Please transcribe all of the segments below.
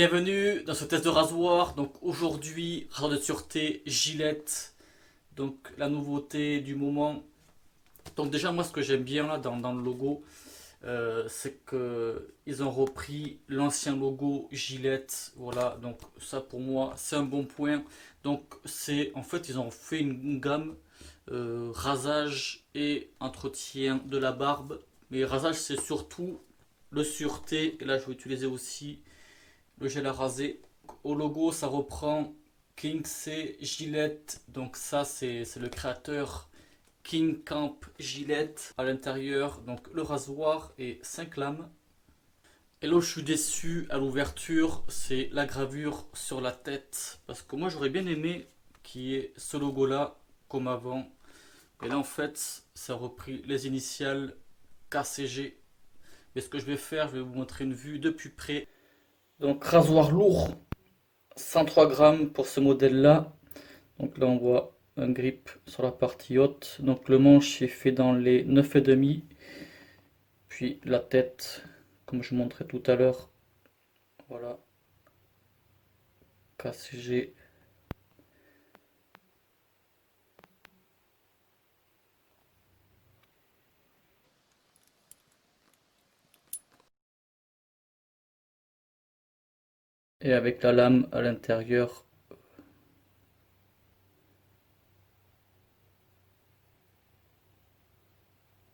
Bienvenue dans ce test de rasoir. Donc aujourd'hui, rasoir de sûreté Gillette. Donc la nouveauté du moment. Donc déjà moi ce que j'aime bien là dans le logo, c'est que ils ont repris l'ancien logo Gillette. Voilà, donc ça pour moi c'est un bon point. Donc c'est en fait ils ont fait une gamme rasage et entretien de la barbe. Mais rasage c'est surtout le sûreté. Et là je vais utiliser aussi le gel à raser. Au logo, ça reprend King C Gillette. Donc ça, c'est le créateur King Camp Gillette. À l'intérieur, donc le rasoir et 5 lames. Et là où je suis déçu à l'ouverture, c'est la gravure sur la tête. Parce que moi, j'aurais bien aimé qu'il y ait ce logo-là comme avant. Et là, en fait, ça a repris les initiales KCG. Mais ce que je vais faire, je vais vous montrer une vue de plus près. Donc rasoir lourd, 103 grammes pour ce modèle-là. Donc là on voit un grip sur la partie haute. Donc le manche est fait dans les 9,5. Puis la tête, comme je montrais tout à l'heure, voilà, KCG. Et avec la lame à l'intérieur.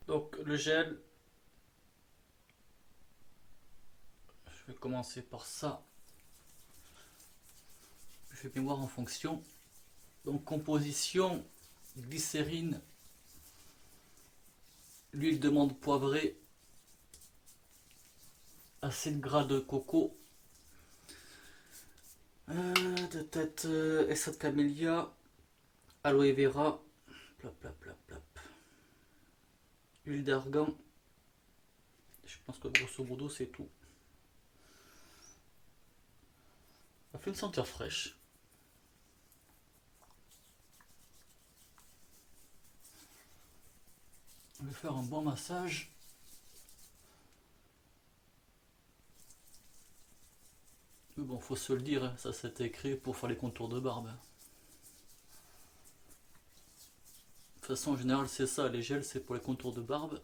Donc le gel, je vais commencer par ça. Je vais bien voir en fonction. Donc composition, glycérine, l'huile de menthe poivrée, acide gras de coco, de tête extrait de camélia, aloe vera, plap, plap, plap, plap. Huile d'argan, je pense que grosso modo c'est tout. Ça fait une senteur fraîche. Je vais faire un bon massage. Mais bon, faut se le dire, hein, ça c'était créé pour faire les contours de barbe. De toute façon, en général, c'est ça, les gels, c'est pour les contours de barbe.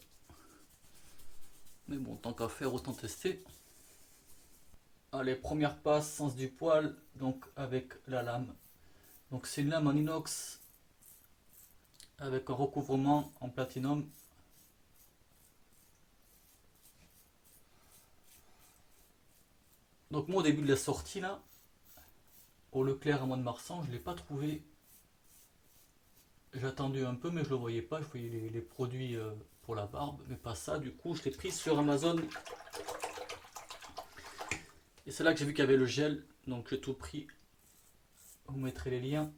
Mais bon, tant qu'à faire, autant tester. Allez, première passe, sens du poil, donc avec la lame. Donc c'est une lame en inox avec un recouvrement en platinum. Donc moi au début de la sortie là, au Leclerc à Mont-de-Marsan, je ne l'ai pas trouvé. J'ai attendu un peu mais je le voyais pas, je voyais les produits pour la barbe, mais pas ça. Du coup je l'ai pris sur Amazon. Et c'est là que j'ai vu qu'il y avait le gel, donc j'ai tout pris. Vous mettrez les liens.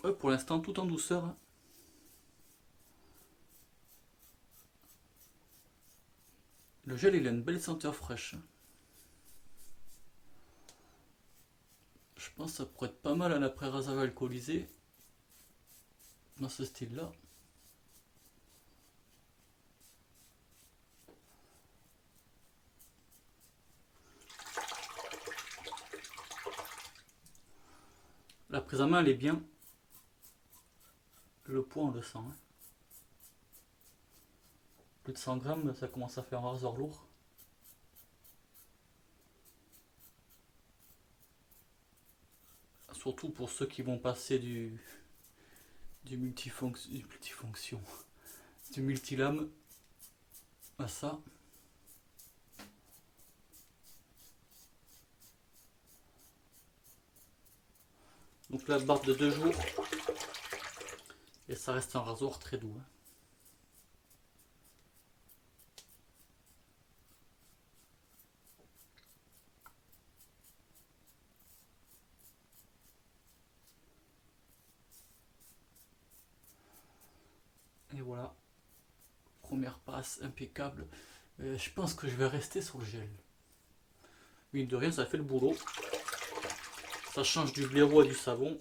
Ouais, pour l'instant tout en douceur, hein. Le gel il a une belle senteur fraîche. Je pense que ça pourrait être pas mal un après-rasage alcoolisé. Dans ce style là. La prise en main elle est bien. Le poids on le sent, hein. Plus de 100 grammes, ça commence à faire un rasoir lourd. Surtout pour ceux qui vont passer du multifonction, du multilame à ça. Donc la barbe de 2 jours et ça reste un rasoir très doux, hein. Et voilà, première passe impeccable. Je pense que je vais rester sur le gel. Mine de rien, ça fait le boulot. Ça change du blaireau à du savon.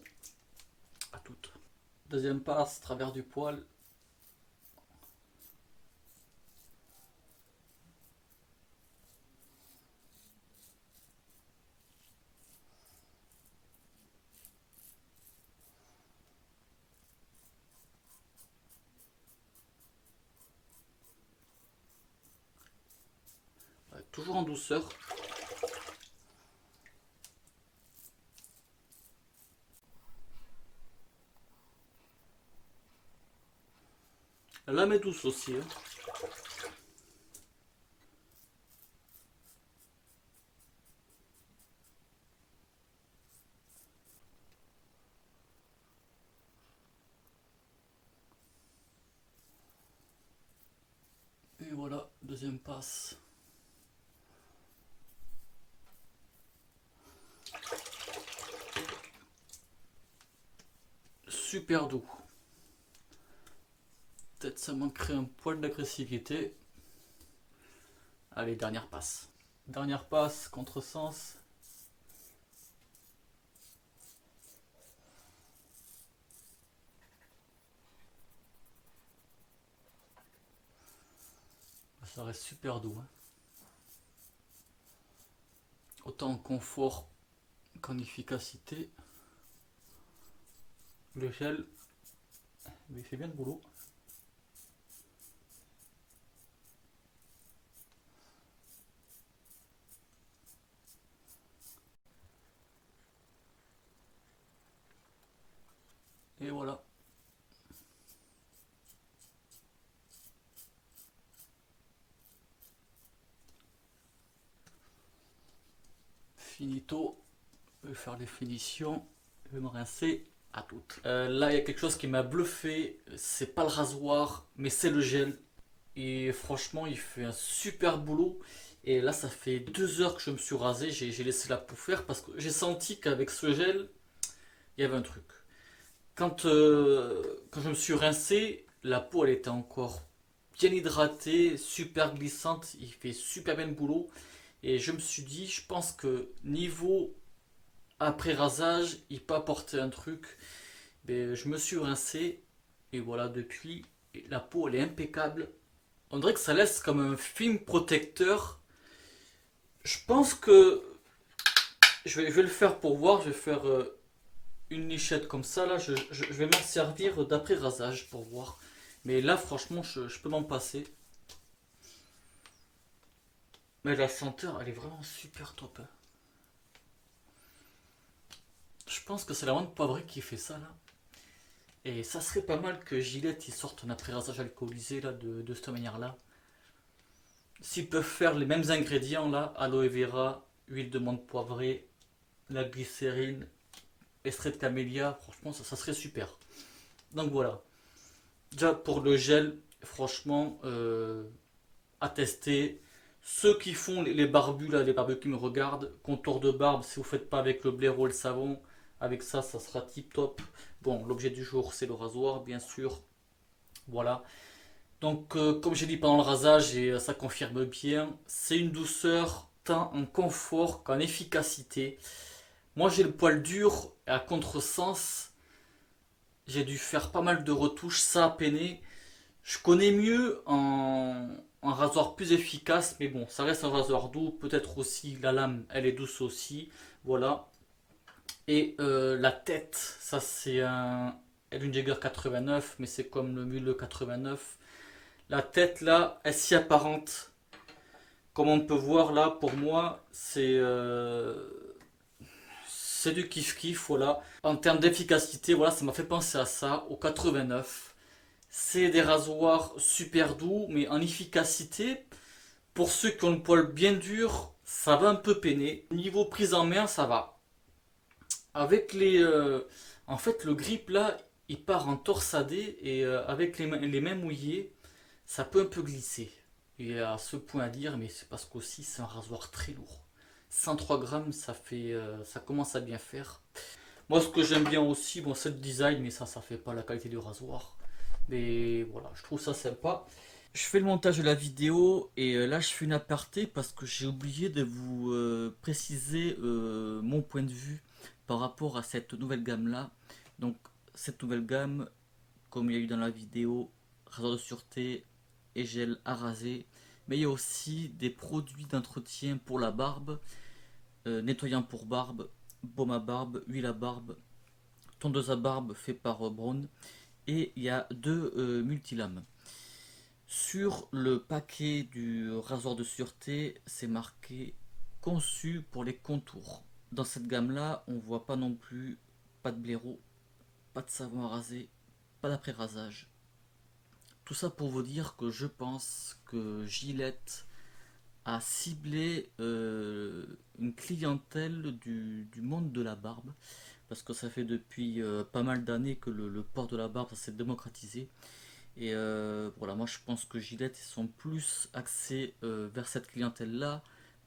Deuxième passe, travers du poil. Ouais, toujours en douceur. La lame est douce aussi, hein. Et voilà, deuxième passe. Super doux. Peut-être ça manquerait un poil d'agressivité. Allez, dernière passe. Dernière passe, contresens. Ça reste super doux, hein. Autant en confort qu'en efficacité. Le gel, il fait bien le boulot. Et voilà. Finito. Je vais faire les finitions. Je vais me rincer à toutes. Là, il y a quelque chose qui m'a bluffé. C'est pas le rasoir, mais c'est le gel. Et franchement, il fait un super boulot. Et là, ça fait 2 heures que je me suis rasé. J'ai laissé la peau faire parce que j'ai senti qu'avec ce gel, il y avait un truc. Quand je me suis rincé, la peau elle était encore bien hydratée, super glissante, il fait super bien le boulot. Et je me suis dit, je pense que niveau après rasage, il peut apporter un truc. Mais je me suis rincé et voilà, depuis, la peau elle est impeccable. On dirait que ça laisse comme un film protecteur. Je pense que je vais le faire pour voir, je vais faire une lichette comme ça, là, je vais m'en servir d'après rasage pour voir. Mais là, franchement, je peux m'en passer. Mais la senteur, elle est vraiment super top, hein. Je pense que c'est la menthe poivrée qui fait ça, là. Et ça serait pas mal que Gillette, ils sortent un après rasage alcoolisé, là, de cette manière-là. S'ils peuvent faire les mêmes ingrédients, là, aloe vera, huile de menthe poivrée, la glycérine, extrait de camélia, franchement, ça serait super. Donc voilà. Déjà pour le gel, franchement, à tester. Ceux qui font les barbus, là, les barbus qui me regardent, contour de barbe, si vous ne faites pas avec le blaireau et le savon, avec ça, ça sera tip top. Bon, l'objet du jour, c'est le rasoir, bien sûr. Voilà. Donc, comme j'ai dit pendant le rasage, et ça confirme bien, c'est une douceur tant en confort qu'en efficacité. Moi, j'ai le poil dur, et à contresens, j'ai dû faire pas mal de retouches, ça a peiné. Je connais mieux un rasoir plus efficace, mais bon, ça reste un rasoir doux. Peut-être aussi la lame, elle est douce aussi. Voilà. Et la tête, ça c'est un Edwin Jagger 89, mais c'est comme le Mule 89. La tête là, elle s'y apparente. Comme on peut voir là, pour moi, c'est du kiff-kiff. Voilà. En termes d'efficacité, voilà, ça m'a fait penser à ça, au 89. C'est des rasoirs super doux, mais en efficacité, pour ceux qui ont le poil bien dur, ça va un peu peiner. Niveau prise en main, ça va. Avec en fait, le grip là, il part en torsadé et avec les mains mouillées, ça peut un peu glisser. Et à ce point à dire, mais c'est parce qu'aussi c'est un rasoir très lourd. 103 grammes, ça commence à bien faire. Moi, ce que j'aime bien aussi, bon, c'est le design, mais ça fait pas la qualité du rasoir. Mais voilà, je trouve ça sympa. Je fais le montage de la vidéo et là je fais une aparté parce que j'ai oublié de vous préciser mon point de vue par rapport à cette nouvelle gamme là. Donc cette nouvelle gamme, comme il y a eu dans la vidéo, rasoir de sûreté et gel à raser. Mais il y a aussi des produits d'entretien pour la barbe, nettoyant pour barbe, baume à barbe, huile à barbe, tondeuse à barbe fait par Braun. Et il y a deux multilames. Sur le paquet du rasoir de sûreté, c'est marqué conçu pour les contours. Dans cette gamme-là, on voit pas non plus, pas de blaireau, pas de savon à raser, pas d'après-rasage. Tout ça pour vous dire que je pense que Gillette a ciblé une clientèle du monde de la barbe. Parce que ça fait depuis pas mal d'années que le port de la barbe s'est démocratisé. Et voilà, moi je pense que Gillette ils sont plus axés vers cette clientèle-là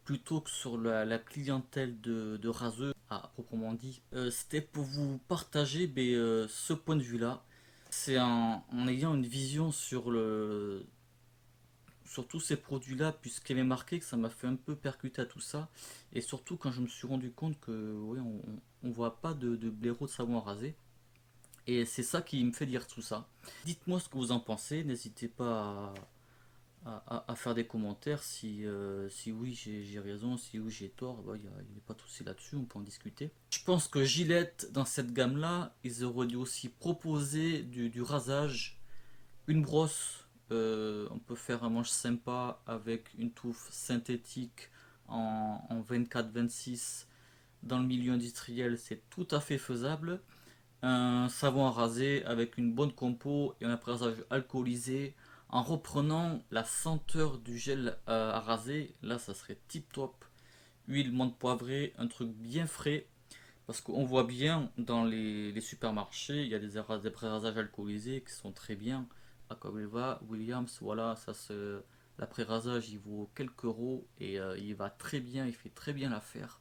plutôt que sur la clientèle de raseux à proprement dit. C'était pour vous partager ce point de vue-là. C'est en ayant une vision sur tous ces produits-là, puisqu'il est marqué que ça m'a fait un peu percuter à tout ça. Et surtout quand je me suis rendu compte que oui, on voit pas de blaireau de savon à raser. Et c'est ça qui me fait dire tout ça. Dites-moi ce que vous en pensez, n'hésitez pas à faire des commentaires si oui j'ai raison, si oui j'ai tort, il n'y a pas de souci là-dessus, on peut en discuter. Je pense que Gillette, dans cette gamme-là, ils auraient dû aussi proposer du rasage, une brosse, on peut faire un manche sympa avec une touffe synthétique en 24-26 dans le milieu industriel, c'est tout à fait faisable. Un savon à raser avec une bonne compo et un après-rasage alcoolisé en reprenant la senteur du gel à raser, là ça serait tip top. Huile, menthe poivrée, un truc bien frais. Parce qu'on voit bien dans les supermarchés, il y a des après-rasages alcoolisés qui sont très bien. Aquavelva, Williams, voilà, l'après-rasage il vaut quelques euros et il va très bien, il fait très bien l'affaire.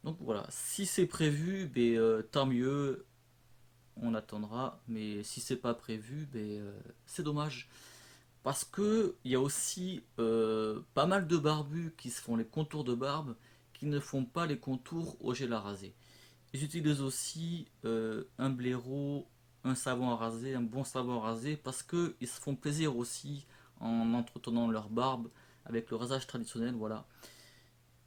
Donc voilà, si c'est prévu, tant mieux, on attendra, mais si c'est pas prévu, c'est dommage. Parce que il y a aussi pas mal de barbus qui se font les contours de barbe, qui ne font pas les contours au gel à raser. Ils utilisent aussi un blaireau, un savon à raser, un bon savon à raser, parce qu'ils se font plaisir aussi en entretenant leur barbe avec le rasage traditionnel, voilà.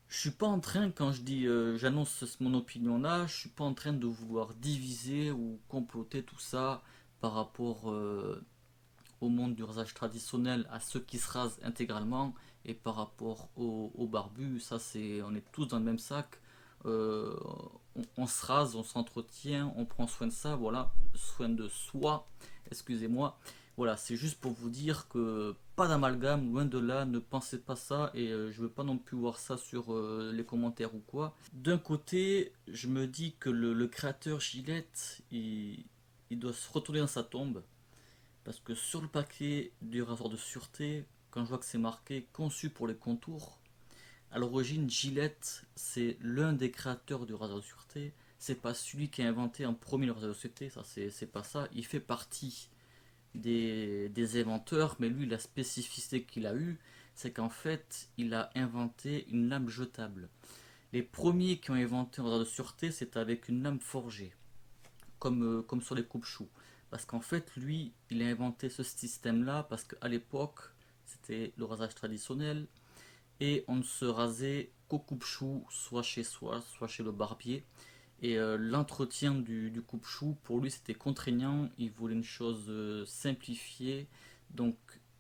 Je suis pas en train, quand je dis j'annonce mon opinion là, je suis pas en train de vouloir diviser ou comploter tout ça par rapport au monde du rasage traditionnel, à ceux qui se rasent intégralement, et par rapport aux barbus, ça c'est, on est tous dans le même sac. Euh, on se rase, on s'entretient, on prend soin de ça, voilà, soin de soi, excusez-moi. Voilà, c'est juste pour vous dire que pas d'amalgame, loin de là, ne pensez pas ça et je veux pas non plus voir ça sur les commentaires ou quoi. D'un côté, je me dis que le créateur Gillette, il doit se retourner dans sa tombe parce que sur le paquet du rasoir de sûreté, quand je vois que c'est marqué conçu pour les contours, à l'origine, Gillette, c'est l'un des créateurs du rasoir de sûreté. C'est pas celui qui a inventé en premier le rasoir de sûreté, ça c'est pas ça. Il fait partie des inventeurs, mais lui, la spécificité qu'il a eue, c'est qu'en fait, il a inventé une lame jetable. Les premiers qui ont inventé un rasoir de sûreté, c'est avec une lame forgée, comme sur les coupe-choux. Parce qu'en fait, lui, il a inventé ce système-là parce qu'à l'époque, c'était le rasage traditionnel et on ne se rasait qu'au coupe-chou, soit chez soi, soit chez le barbier. Et l'entretien du coupe-chou, pour lui, c'était contraignant. Il voulait une chose simplifiée. Donc,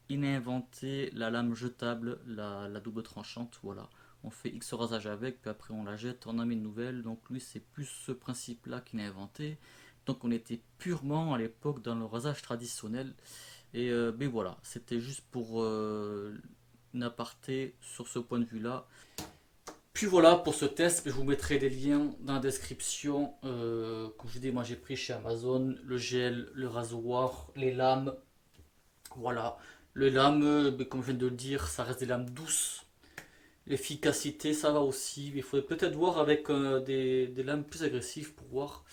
il a inventé la lame jetable, la double tranchante. Voilà. On fait X rasage avec, puis après on la jette, on en met une nouvelle. Donc, lui, c'est plus ce principe-là qu'il a inventé. Donc, on était purement à l'époque dans le rasage traditionnel. Et ben voilà, c'était juste pour une aparté sur ce point de vue-là. Puis voilà pour ce test, je vous mettrai les liens dans la description. Comme je dis, moi j'ai pris chez Amazon le gel, le rasoir, les lames. Voilà, les lames, comme je viens de le dire, ça reste des lames douces. L'efficacité, ça va aussi. Il faudrait peut-être voir avec des lames plus agressives pour voir.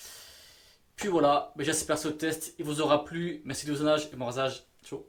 Puis voilà, j'espère que ce test il vous aura plu. Merci de visionnage et bon rasage. Ciao.